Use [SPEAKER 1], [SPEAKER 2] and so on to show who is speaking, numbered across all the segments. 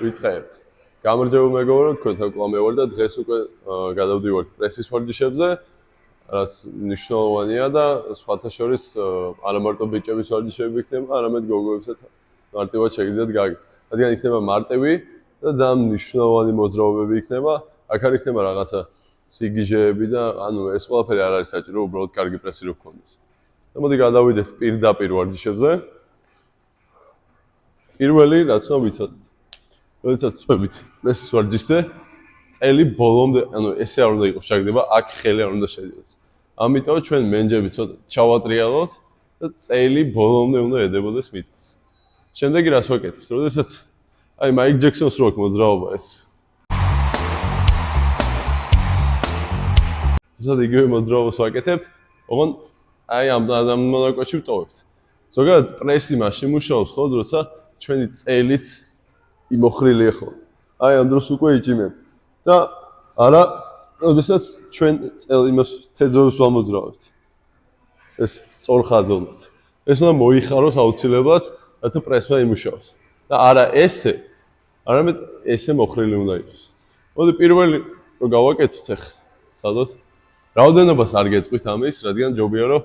[SPEAKER 1] ვიწყებთ. გამარჯობა მეგობრებო, თქვენთან კვლავ ვარ და დღეს უკვე გადავდივართ პრესის ვარჯიშებზე, რაც მნიშვნელოვანია და სხვათა შორის არა მარტო ბიჭების ვარჯიშები იქნება, არამედ გოგოებსაც მარტივად შეგიძლიათ გააკეთოთ. რადგან იქნება მარტივი და ძალიან მნიშვნელოვანი მოძრაობები იქნება, აქ არ იქნება რაღაცა სიგიჟეები და ანუ ეს ყველაფერი არ არის საჭირო, უბრალოდ კარგი პრესი რო გქონდეს. და მოდი გადავიდეთ პირდაპირ ვარჯიშებზე. პირველი რაც უნდა ვიცოდეთ. როდესაც წვევით პრესის ვარჯიშზე, წელი ბოლომდე, ანუ ესე არ უნდა იყოს ჩაგდება, აქ ხელი არ უნდა შედიოდეს. ამიტომ ჩვენ მენჯები ცოტა ჩავატრიალოთ და წელი ბოლომდე უნდა ედებოდეს მიწას. შემდეგი რას ვაკეთებთ? როდესაც აი მაიკ ჯექსონს რო აქვს მოძრაობა ეს. როდესაც იგივე მოძრაობას ვაკეთებთ, ოღონ აი ამ მონაკვეთში ვტოვებთ. ზოგადად პრესი მაშინ მუშაობს ხოლმე, როცა ჩვენი წელიც იმოხრილია ხოლმე. აი ამ დროს უკვე იჭიმებ. და არა, როდესაც ჩვენ იმას თეძებს ვამოძრავებთ. ეს სწორხაზოვნად. ეს უნდა მოიხაროს აუცილებლად, რათა პრესმა იმუშაოს. და არა ესე, არამედ ესე მოხრილი უნდა იყოს. მოდი პირველი რო გავაკეთოთ ახლა, სადაც რაოდენობას არ გეტყვით ამის, რადგან ჯობია რომ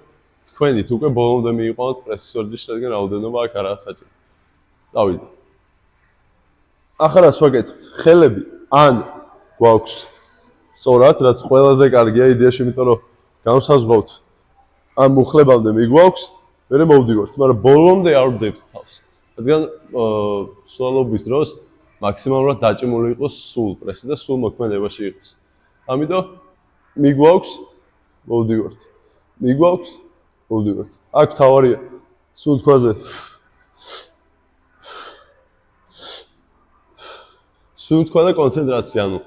[SPEAKER 1] თქვენით უკვე ბოლომდე მიიყვანოთ პრესის ვარჯიში, რადგან რაოდენობა აქ არაა საჭირო. დავიდე. ახლა რას ვაკეთებთ? ხელები ან გვაქვს სწორად, რაც ყველაზე კარგია იდეაში, იმიტომ რომ განსაზღვრავთ ამ მუხლებამდე მიგვაქვს, მერე მოვდივართ, მაგრამ ბოლომდე არ ვდებთ თავს. რადგან სულობის დროს მაქსიმალურად დაჭიმული იყოს სულ პრესი და სულ მოქმედებაში იყოს. ამიტომ მიგვაქვს, მოვდივართ. მიგვაქვს, მოვდივართ. აქ თავარია სულ თქვაზე სუნთქვა და კონცენტრაცია, ანუ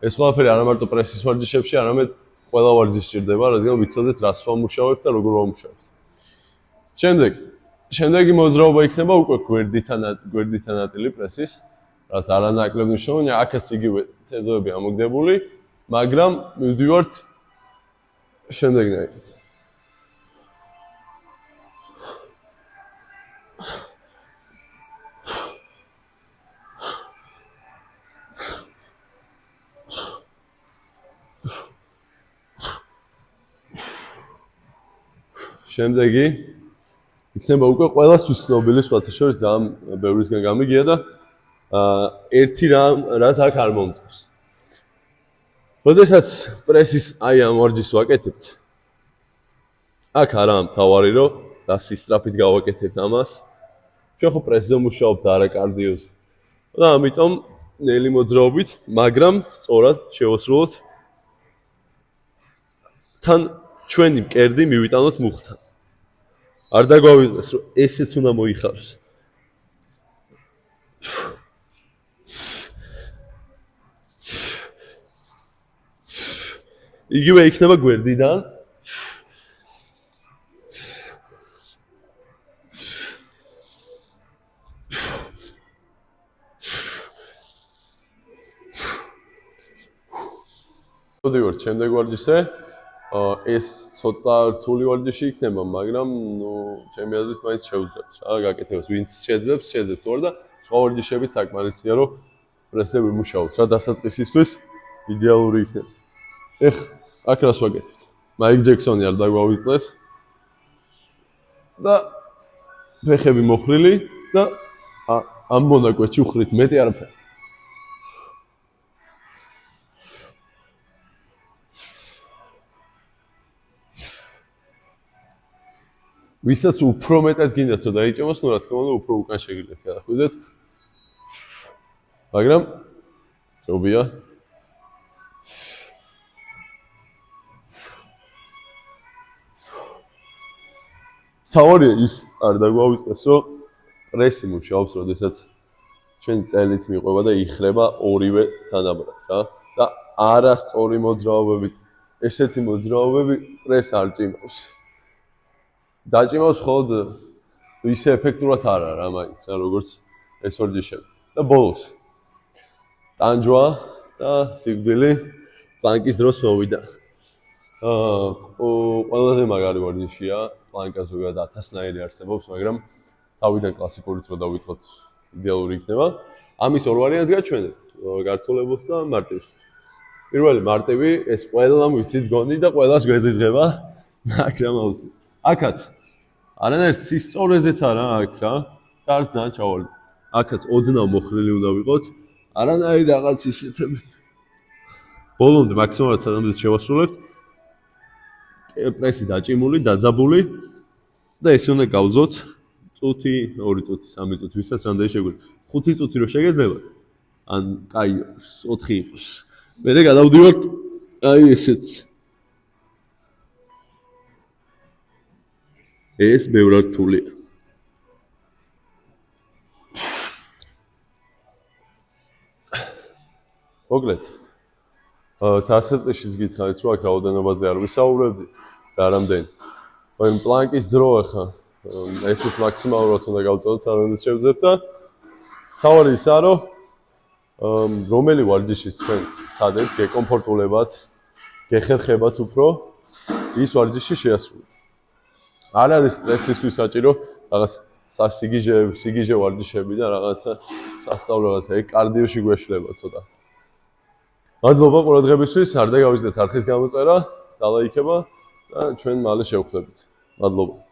[SPEAKER 1] ეს ყველაფერი არა მარტო პრესის ვარჯიშებში, არამედ ყველა ვარჯიშში ჭირდება, რადგან ვიცოდეთ რას ვამუშავებთ და როგორ ვამუშავებთ. შემდეგი მოძრაობა იქნება უკვე გვერდითა ნაწილი პრესის, რაც არანაკლებ მნიშვნელოვანია, აქაც იგივე თეზოები ამოგდებული, მაგრამ მივდივართ შემდეგნაირად. შემდეგი იქნება უკვე ყველასთვის ცნობილი, სხვათა შორის ძალიან ბევრისგან გამიგია და ერთი რამ რაც აქ არ მომწონს. როდესაც პრესის აი ამ ვარჯიშს ვაკეთებთ, აქ არა მთავარი რომ დასისწრაფით გავაკეთებთ ამას. ჩვენ ხო პრესზე მუშაობთ და არა კარდიოზე. და ამიტომ ნელი მოძრაობით, მაგრამ სწორად შევასრულოთ. თან ჩვენი მკერდი მივიტანოთ მუხთან. არ დაგვავიწყდეს, რომ ესეც უნდა მოიხაროს. იგივე იქნება გვერდიდან. მოდივართ შემდეგ ვარჯიშზე. ეს ცოტა რთული ვარჯიში იქნება, მაგრამ ჩემი აზრით მაინც შევძლებთ რა გაკეთებას. ვინც შეძლებს თორე და სხვა ვარჯიშებიც საკმარისია რომ პრესზე ვიმუშაოთ რა დასაწყისისთვის იდეალური იქნება. აქ რას ვაკეთებთ? მაიკ ჯექსონი არ დაგვავიწყდეს და ფეხები მოხრილი და ამ მონაკვეთში ვხრით მეტი არაფერი. ვისაც უფრო მეტად გინდათ რომ დაიჭამოს, რა თქმა უნდა, უფრო უკან შეგიძლიათ გადახვიდეთ. მაგრამ ჯობია. თავარია ის არ დაგვავიწყდეს, რომ პრესი მუშაობს, როდესაც ჩვენი წელიც მიყვება და იხრება ორივე თანაბრად, რა. და არასწორი მოძრაობებით, ესეთი მოძრაობები პრესს არ ჭიმავს. დაჭიმავს მხოლოდ ისე ეფექტურად არა რა მაინც რა როგორც ეს ვარჯიშები. და ბოლოს ტანჯვა და სიკვდილი პლანკის დროს მოვიდა. ყველაზე მაგარი ვარჯიშია, პლანკა ზოგადად 1000-ნაირი არსებობს, მაგრამ თავიდან კლასიკურით რო დავიწყოთ იდეალური იქნება. ამის ორ ვარიანტს გაჩვენებთ, გართულებულს და მარტივს. პირველი მარტივი, ეს ყველამ ვიცით გონი და ყველას გვეზიზღება, მაგრამ აქაც არანაირ სისწორეზეც არა აქ რა, კარს ძალიან ჩავალი. აქაც ოდნავ მოხრილი უნდა ვიყოთ, არანაირ რაღაც ისეთები. ბოლომდე მაქსიმალურად სანამ შევასრულებთ, პრესი დაჭიმული, დაძაბული და ეს უნდა გავზოთ წუთი, 2 წუთი, 3 წუთი, ვისაც რამდენი შეგვიძლია. 5 წუთი რო შეგეძლება, ან კაი 4 იყოს. მერე გადავდივართ აი ესეც. ეს ბევრად რთულია. მოკლედ დასაწყისშიც გითხარით, რომ აქ რაოდენობაზე არ ვისაუბრებდი და რამდენი. მაგრამ პლანკის დრო ახლა ესეც მაქსიმალურად უნდა გავწოდოთ, სანამ შევძლებთ და თავარი ისაა, რომ რომელი ვარჯიშის თქვენ ცადებთ, გეკომფორტულებათ, გეხერხებათ უფრო, ის ვარჯიში შეასრულეთ. არ არის პრესისთვის საჭირო რაღაც სიგიჟე ვარჯიშები და რაღაცა სასწავლო რაღაცა, ეგ კარდიოში გვეშლება ცოტა. მადლობა ყურადღებისთვის, არ დაგავიწყდეთ არხის გამოწერა, დალაიქება და ჩვენ მალე შევხვდებით. მადლობა.